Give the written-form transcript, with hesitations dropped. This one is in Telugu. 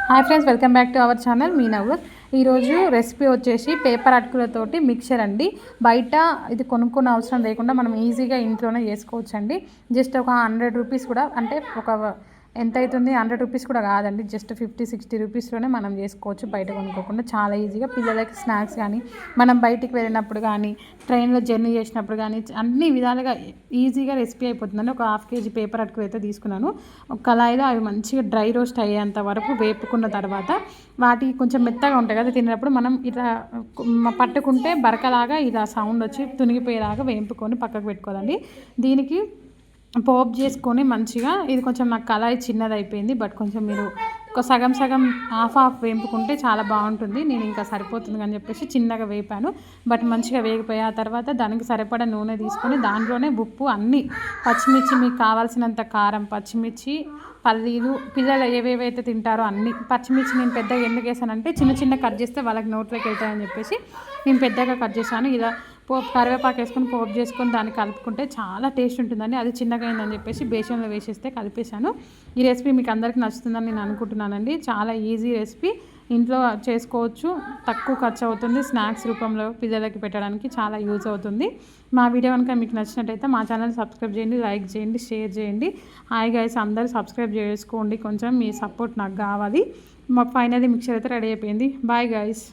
Hi friends, welcome back to our channel మీ నవ్వు. ఈరోజు రెసిపీ వచ్చేసి పేపర్ అటుకులతోటి మిక్చర్ అండి. బయట ఇది కొనుక్కునే అవసరం లేకుండా మనం ఈజీగా ఇంట్లోనే చేసుకోవచ్చండి. జస్ట్ ఒక 100 రూపీస్ కూడా, అంటే ఒక ఎంత అవుతుంది, 100 రూపీస్ కూడా కాదండి, జస్ట్ 50-60 రూపీస్లోనే మనం చేసుకోవచ్చు బయట కొనుక్కోకుండా. చాలా ఈజీగా పిల్లలకి స్నాక్స్ కానీ, మనం బయటికి వెళ్ళినప్పుడు కానీ, ట్రైన్లో జర్నీ చేసినప్పుడు కానీ, అన్ని విధాలుగా ఈజీగా రెసిపీ అయిపోతుందండి. ఒక 1/2 kg పేపర్ అటుకులు అయితే తీసుకున్నాను. ఒక కళాయిలో అవి మంచిగా డ్రై రోస్ట్ అయ్యేంత వరకు వేపుకున్న తర్వాత, వాటి కొంచెం మెత్తగా ఉంటాయి కదా, తినేటప్పుడు మనం ఇలా పట్టుకుంటే బరకలాగా ఇలా సౌండ్ వచ్చి తునిగిపోయేలాగా వేపుకొని పక్కకు పెట్టుకోవాలండి. దీనికి పోపు చేసుకొని మంచిగా, ఇది కొంచెం నాకు కళాయి చిన్నది అయిపోయింది, బట్ కొంచెం మీరు ఒక సగం సగం హాఫ్ వేపుకుంటే చాలా బాగుంటుంది. నేను ఇంకా సరిపోతుంది అని చెప్పేసి చిన్నగా వేపాను. బట్ మంచిగా వేగిపోయా తర్వాత దానికి సరిపడా నూనె తీసుకొని దాంట్లోనే ఉప్పు, అన్నీ పచ్చిమిర్చి, మీకు కావాల్సినంత కారం, పచ్చిమిర్చి, పల్లీలు, పిల్లలు ఏవేవైతే తింటారో అన్నీ. పచ్చిమిర్చి నేను పెద్దగా ఎందుకు వేసానంటే చిన్న చిన్న కట్ చేస్తే వాళ్ళకి నోట్లోకి వెళ్తాయని చెప్పేసి నేను పెద్దగా కట్ చేశాను. ఇలా పోపు కరివేపాకు వేసుకొని పోపు చేసుకొని దాన్ని కలుపుకుంటే చాలా టేస్ట్ ఉంటుందండి. అది చిన్నగా అయిందని చెప్పేసి బేసన్లో వేసేస్తే కలిపేశాను. ఈ రెసిపీ మీకు అందరికీ నచ్చుతుందని నేను అనుకుంటున్నానండి. చాలా ఈజీ రెసిపీ, ఇంట్లో చేసుకోవచ్చు, తక్కువ ఖర్చు అవుతుంది, స్నాక్స్ రూపంలో పిల్లలకి పెట్టడానికి చాలా యూజ్ అవుతుంది. మా వీడియో కనుక మీకు నచ్చినట్టయితే మా ఛానల్ సబ్స్క్రైబ్ చేయండి, లైక్ చేయండి, షేర్ చేయండి. హాయ్ గైస్, అందరూ సబ్స్క్రైబ్ చేసుకోండి, కొంచెం మీ సపోర్ట్ నాకు కావాలి. మా ఫైనల్లీ మిక్చర్ అయితే రెడీ అయిపోయింది. Bye guys.